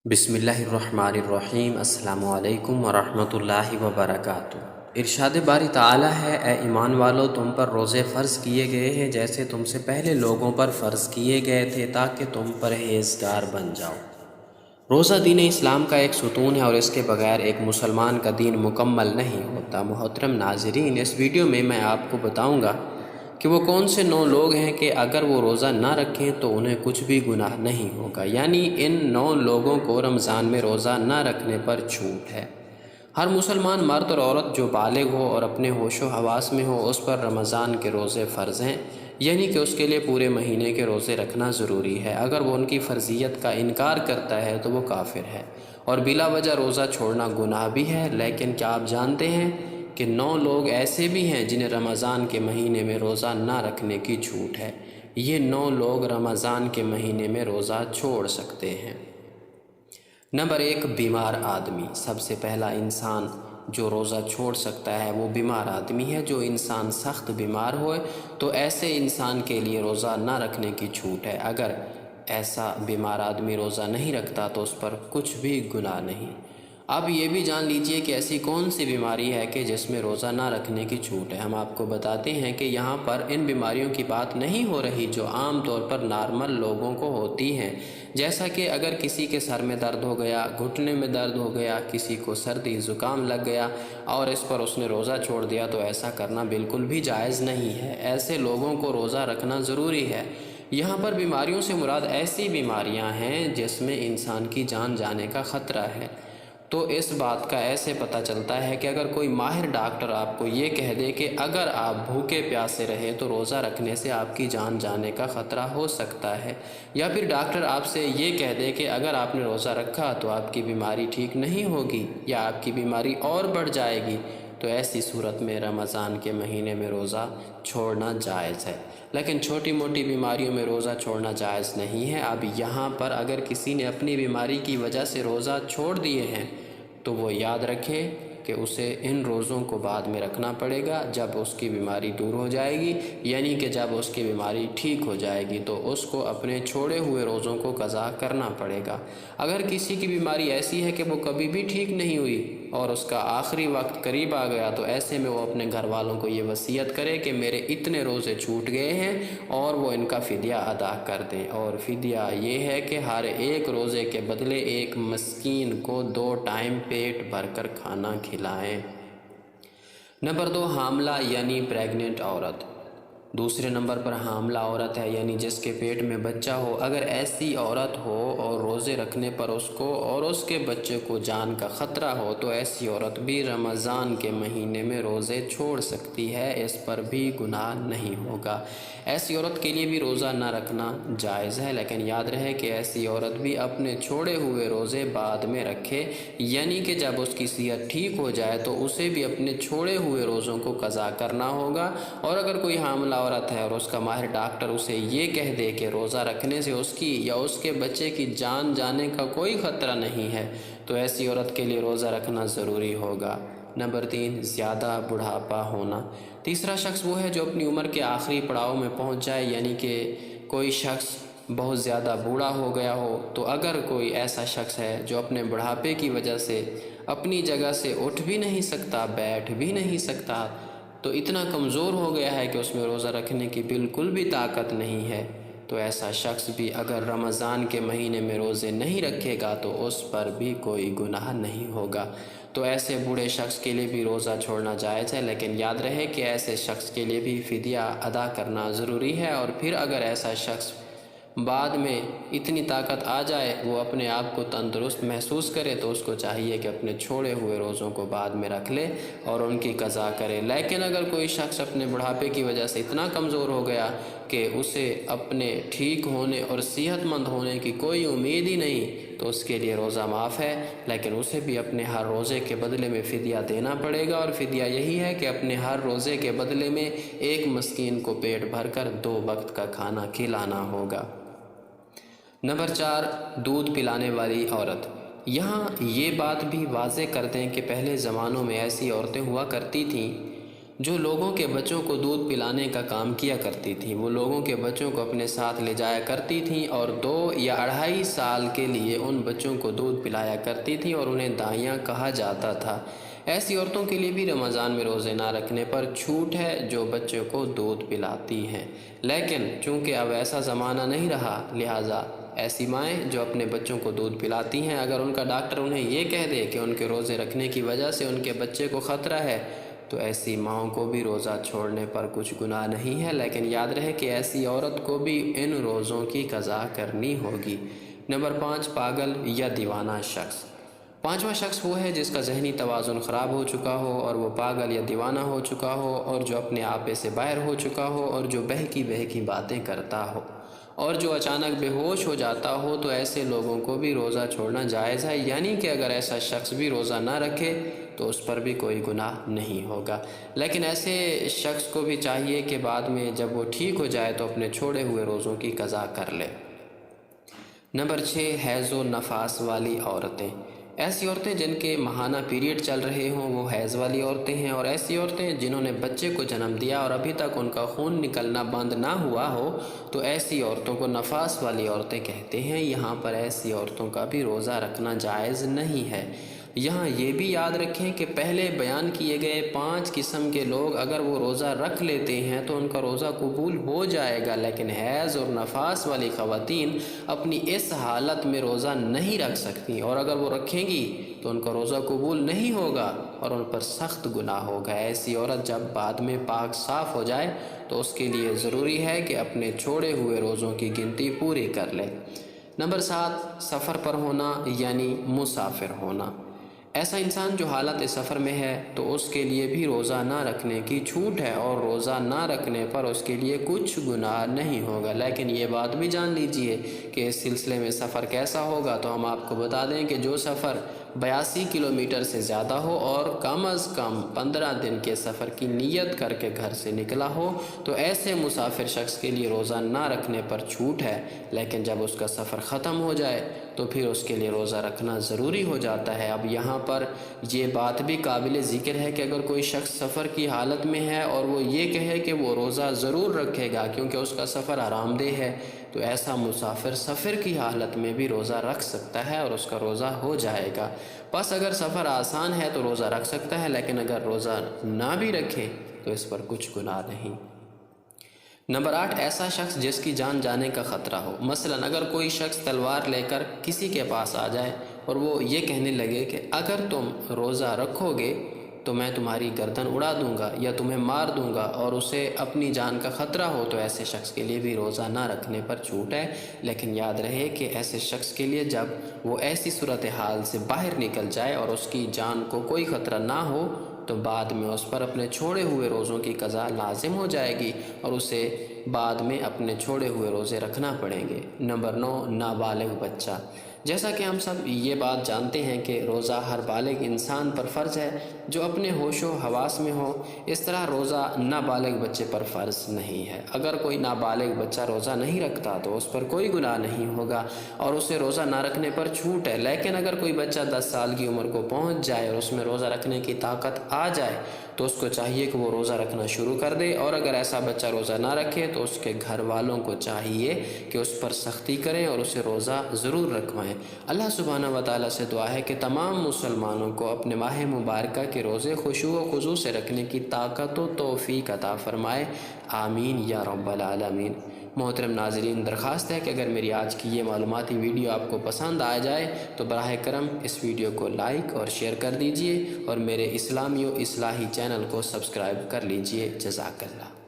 بسم اللہ الرحمن الرحیم۔ السلام علیکم ورحمۃ اللہ وبرکاتہ۔ ارشاد باری تعالی ہے، اے ایمان والو، تم پر روزے فرض کیے گئے ہیں جیسے تم سے پہلے لوگوں پر فرض کیے گئے تھے تاکہ تم پرہیزگار بن جاؤ۔ روزہ دین اسلام کا ایک ستون ہے اور اس کے بغیر ایک مسلمان کا دین مکمل نہیں ہوتا۔ محترم ناظرین، اس ویڈیو میں میں آپ کو بتاؤں گا کہ وہ کون سے 9 لوگ ہیں کہ اگر وہ روزہ نہ رکھیں تو انہیں کچھ بھی گناہ نہیں ہوگا، یعنی ان 9 لوگوں کو رمضان میں روزہ نہ رکھنے پر چھوٹ ہے۔ ہر مسلمان مرد اور عورت جو بالغ ہو اور اپنے ہوش و حواس میں ہو، اس پر رمضان کے روزے فرض ہیں، یعنی کہ اس کے لیے پورے مہینے کے روزے رکھنا ضروری ہے۔ اگر وہ ان کی فرضیت کا انکار کرتا ہے تو وہ کافر ہے اور بلا وجہ روزہ چھوڑنا گناہ بھی ہے۔ لیکن کیا آپ جانتے ہیں کہ 9 لوگ ایسے بھی ہیں جنہیں رمضان کے مہینے میں روزہ نہ رکھنے کی چھوٹ ہے؟ یہ 9 لوگ رمضان کے مہینے میں روزہ چھوڑ سکتے ہیں۔ نمبر 1، بیمار آدمی۔ سب سے پہلا انسان جو روزہ چھوڑ سکتا ہے وہ بیمار آدمی ہے۔ جو انسان سخت بیمار ہوئے تو ایسے انسان کے لیے روزہ نہ رکھنے کی چھوٹ ہے۔ اگر ایسا بیمار آدمی روزہ نہیں رکھتا تو اس پر کچھ بھی گناہ نہیں۔ اب یہ بھی جان لیجئے کہ ایسی کون سی بیماری ہے کہ جس میں روزہ نہ رکھنے کی چھوٹ ہے۔ ہم آپ کو بتاتے ہیں کہ یہاں پر ان بیماریوں کی بات نہیں ہو رہی جو عام طور پر نارمل لوگوں کو ہوتی ہیں، جیسا کہ اگر کسی کے سر میں درد ہو گیا، گھٹنے میں درد ہو گیا، کسی کو سردی زکام لگ گیا اور اس پر اس نے روزہ چھوڑ دیا، تو ایسا کرنا بالکل بھی جائز نہیں ہے۔ ایسے لوگوں کو روزہ رکھنا ضروری ہے۔ یہاں پر بیماریوں سے مراد ایسی بیماریاں ہیں جس میں انسان کی جان جانے کا خطرہ ہے۔ تو اس بات کا ایسے پتہ چلتا ہے کہ اگر کوئی ماہر ڈاکٹر آپ کو یہ کہہ دے کہ اگر آپ بھوکے پیاسے رہے تو روزہ رکھنے سے آپ کی جان جانے کا خطرہ ہو سکتا ہے، یا پھر ڈاکٹر آپ سے یہ کہہ دے کہ اگر آپ نے روزہ رکھا تو آپ کی بیماری ٹھیک نہیں ہوگی یا آپ کی بیماری اور بڑھ جائے گی، تو ایسی صورت میں رمضان کے مہینے میں روزہ چھوڑنا جائز ہے۔ لیکن چھوٹی موٹی بیماریوں میں روزہ چھوڑنا جائز نہیں ہے۔ اب یہاں پر اگر کسی نے اپنی بیماری کی وجہ سے روزہ چھوڑ دیے ہیں تو وہ یاد رکھے کہ اسے ان روزوں کو بعد میں رکھنا پڑے گا جب اس کی بیماری دور ہو جائے گی، یعنی کہ جب اس کی بیماری ٹھیک ہو جائے گی تو اس کو اپنے چھوڑے ہوئے روزوں کو قضا کرنا پڑے گا۔ اگر کسی کی بیماری ایسی ہے کہ وہ کبھی بھی ٹھیک نہیں ہوئی اور اس کا آخری وقت قریب آ گیا، تو ایسے میں وہ اپنے گھر والوں کو یہ وصیت کرے کہ میرے اتنے روزے چھوٹ گئے ہیں اور وہ ان کا فدیہ ادا کر دیں، اور فدیہ یہ ہے کہ ہر ایک روزے کے بدلے ایک مسکین کو 2 ٹائم پیٹ بھر کر کھانا کھلائیں۔ نمبر 2، حاملہ یعنی پریگننٹ عورت۔ دوسرے نمبر پر حاملہ عورت ہے، یعنی جس کے پیٹ میں بچہ ہو۔ اگر ایسی عورت ہو اور روزے رکھنے پر اس کو اور اس کے بچے کو جان کا خطرہ ہو تو ایسی عورت بھی رمضان کے مہینے میں روزے چھوڑ سکتی ہے، اس پر بھی گناہ نہیں ہوگا۔ ایسی عورت کے لیے بھی روزہ نہ رکھنا جائز ہے، لیکن یاد رہے کہ ایسی عورت بھی اپنے چھوڑے ہوئے روزے بعد میں رکھے، یعنی کہ جب اس کی صحت ٹھیک ہو جائے تو اسے بھی اپنے چھوڑے ہوئے روزوں کو قضا کرنا ہوگا۔ اور اگر کوئی حاملہ عورت ہے اور اس کا ماہر ڈاکٹر اسے یہ کہہ دے کہ روزہ رکھنے سے اس کی یا اس کے بچے کی جان جانے کا کوئی خطرہ نہیں ہے، تو ایسی عورت کے لیے روزہ رکھنا ضروری ہوگا۔ نمبر 3، زیادہ بڑھاپا ہونا۔ تیسرا شخص وہ ہے جو اپنی عمر کے آخری پڑاؤ میں پہنچ جائے، یعنی کہ کوئی شخص بہت زیادہ بوڑھا ہو گیا ہو۔ تو اگر کوئی ایسا شخص ہے جو اپنے بڑھاپے کی وجہ سے اپنی جگہ سے اٹھ بھی نہیں سکتا، بیٹھ بھی نہیں سکتا، تو اتنا کمزور ہو گیا ہے کہ اس میں روزہ رکھنے کی بالکل بھی طاقت نہیں ہے، تو ایسا شخص بھی اگر رمضان کے مہینے میں روزے نہیں رکھے گا تو اس پر بھی کوئی گناہ نہیں ہوگا۔ تو ایسے بوڑھے شخص کے لیے بھی روزہ چھوڑنا جائز ہے، لیکن یاد رہے کہ ایسے شخص کے لیے بھی فدیہ ادا کرنا ضروری ہے، اور پھر اگر ایسا شخص بعد میں اتنی طاقت آ جائے، وہ اپنے آپ کو تندرست محسوس کرے، تو اس کو چاہیے کہ اپنے چھوڑے ہوئے روزوں کو بعد میں رکھ لے اور ان کی قضا کرے۔ لیکن اگر کوئی شخص اپنے بڑھاپے کی وجہ سے اتنا کمزور ہو گیا کہ اسے اپنے ٹھیک ہونے اور صحت مند ہونے کی کوئی امید ہی نہیں، تو اس کے لیے روزہ معاف ہے، لیکن اسے بھی اپنے ہر روزے کے بدلے میں فدیہ دینا پڑے گا، اور فدیہ یہی ہے کہ اپنے ہر روزے کے بدلے میں ایک مسکین کو پیٹ بھر کر 2 وقت کا کھانا کھلانا ہوگا۔ نمبر 4، دودھ پلانے والی عورت۔ یہاں یہ بات بھی واضح کر دیں کہ پہلے زمانوں میں ایسی عورتیں ہوا کرتی تھیں جو لوگوں کے بچوں کو دودھ پلانے کا کام کیا کرتی تھیں، وہ لوگوں کے بچوں کو اپنے ساتھ لے جایا کرتی تھیں اور 2 یا 2.5 سال کے لیے ان بچوں کو دودھ پلایا کرتی تھیں اور انہیں دائیاں کہا جاتا تھا۔ ایسی عورتوں کے لیے بھی رمضان میں روزے نہ رکھنے پر چھوٹ ہے جو بچوں کو دودھ پلاتی ہیں، لیکن چونکہ اب ایسا زمانہ نہیں رہا، لہٰذا ایسی مائیں جو اپنے بچوں کو دودھ پلاتی ہیں، اگر ان کا ڈاکٹر انہیں یہ کہہ دے کہ ان کے روزے رکھنے کی وجہ سے ان کے بچے کو خطرہ ہے، تو ایسی ماؤں کو بھی روزہ چھوڑنے پر کچھ گناہ نہیں ہے، لیکن یاد رہے کہ ایسی عورت کو بھی ان روزوں کی قضا کرنی ہوگی۔ نمبر 5، پاگل یا دیوانہ شخص۔ 5واں شخص وہ ہے جس کا ذہنی توازن خراب ہو چکا ہو اور وہ پاگل یا دیوانہ ہو چکا ہو اور جو اپنے آپے سے باہر ہو چکا ہو اور جو بہکی بہکی باتیں کرتا ہو اور جو اچانک بے ہوش ہو جاتا ہو، تو ایسے لوگوں کو بھی روزہ چھوڑنا جائز ہے، یعنی کہ اگر ایسا شخص بھی روزہ نہ رکھے تو اس پر بھی کوئی گناہ نہیں ہوگا، لیکن ایسے شخص کو بھی چاہیے کہ بعد میں جب وہ ٹھیک ہو جائے تو اپنے چھوڑے ہوئے روزوں کی قضا کر لے۔ نمبر 6، حیض و نفاس والی عورتیں۔ ایسی عورتیں جن کے ماہانہ پیریڈ چل رہے ہوں وہ حیض والی عورتیں ہیں، اور ایسی عورتیں جنہوں نے بچے کو جنم دیا اور ابھی تک ان کا خون نکلنا بند نہ ہوا ہو، تو ایسی عورتوں کو نفاس والی عورتیں کہتے ہیں۔ یہاں پر ایسی عورتوں کا بھی روزہ رکھنا جائز نہیں ہے۔ یہاں یہ بھی یاد رکھیں کہ پہلے بیان کیے گئے 5 قسم کے لوگ اگر وہ روزہ رکھ لیتے ہیں تو ان کا روزہ قبول ہو جائے گا، لیکن حیض اور نفاس والی خواتین اپنی اس حالت میں روزہ نہیں رکھ سکتی، اور اگر وہ رکھیں گی تو ان کا روزہ قبول نہیں ہوگا اور ان پر سخت گناہ ہوگا۔ ایسی عورت جب بعد میں پاک صاف ہو جائے تو اس کے لیے ضروری ہے کہ اپنے چھوڑے ہوئے روزوں کی گنتی پوری کر لے۔ نمبر 7، سفر پر ہونا یعنی مسافر ہونا۔ ایسا انسان جو حالت سفر میں ہے تو اس کے لیے بھی روزہ نہ رکھنے کی چھوٹ ہے، اور روزہ نہ رکھنے پر اس کے لیے کچھ گناہ نہیں ہوگا، لیکن یہ بات بھی جان لیجئے کہ اس سلسلے میں سفر کیسا ہوگا۔ تو ہم آپ کو بتا دیں کہ جو سفر 82 کلومیٹر سے زیادہ ہو اور کم از کم 15 دن کے سفر کی نیت کر کے گھر سے نکلا ہو، تو ایسے مسافر شخص کے لیے روزہ نہ رکھنے پر چھوٹ ہے، لیکن جب اس کا سفر ختم ہو جائے تو پھر اس کے لیے روزہ رکھنا ضروری ہو جاتا ہے۔ اب یہاں پر یہ بات بھی قابل ذکر ہے کہ اگر کوئی شخص سفر کی حالت میں ہے اور وہ یہ کہے کہ وہ روزہ ضرور رکھے گا کیونکہ اس کا سفر آرام دہ ہے، تو ایسا مسافر سفر کی حالت میں بھی روزہ رکھ سکتا ہے اور اس کا روزہ ہو جائے گا۔ بس اگر سفر آسان ہے تو روزہ رکھ سکتا ہے، لیکن اگر روزہ نہ بھی رکھے تو اس پر کچھ گناہ نہیں۔ نمبر 8، ایسا شخص جس کی جان جانے کا خطرہ ہو۔ مثلا اگر کوئی شخص تلوار لے کر کسی کے پاس آ جائے اور وہ یہ کہنے لگے کہ اگر تم روزہ رکھو گے تو میں تمہاری گردن اڑا دوں گا یا تمہیں مار دوں گا، اور اسے اپنی جان کا خطرہ ہو، تو ایسے شخص کے لیے بھی روزہ نہ رکھنے پر چھوٹ ہے، لیکن یاد رہے کہ ایسے شخص کے لیے جب وہ ایسی صورتحال سے باہر نکل جائے اور اس کی جان کو کوئی خطرہ نہ ہو تو بعد میں اس پر اپنے چھوڑے ہوئے روزوں کی قضا لازم ہو جائے گی اور اسے بعد میں اپنے چھوڑے ہوئے روزے رکھنا پڑیں گے۔ نمبر 9، نابالغ بچہ۔ جیسا کہ ہم سب یہ بات جانتے ہیں کہ روزہ ہر بالغ انسان پر فرض ہے جو اپنے ہوش و حواس میں ہو، اس طرح روزہ نابالغ بچے پر فرض نہیں ہے۔ اگر کوئی نابالغ بچہ روزہ نہیں رکھتا تو اس پر کوئی گناہ نہیں ہوگا اور اسے روزہ نہ رکھنے پر چھوٹ ہے، لیکن اگر کوئی بچہ 10 سال کی عمر کو پہنچ جائے اور اس میں روزہ رکھنے کی طاقت آ جائے تو اس کو چاہیے کہ وہ روزہ رکھنا شروع کر دے، اور اگر ایسا بچہ روزہ نہ رکھے تو اس کے گھر والوں کو چاہیے کہ اس پر سختی کریں اور اسے روزہ ضرور رکھوائیں۔ اللہ سبحانہ و تعالیٰ سے دعا ہے کہ تمام مسلمانوں کو اپنے ماہ مبارکہ کے روزے خشوع و خضوع سے رکھنے کی طاقت و توفیق عطا فرمائے، آمین یا رب العالمین۔ محترم ناظرین، درخواست ہے کہ اگر میری آج کی یہ معلوماتی ویڈیو آپ کو پسند آ جائے تو براہ کرم اس ویڈیو کو لائک اور شیئر کر دیجئے اور میرے اسلامی و اصلاحی چینل کو سبسکرائب کر لیجئے۔ جزاک اللہ۔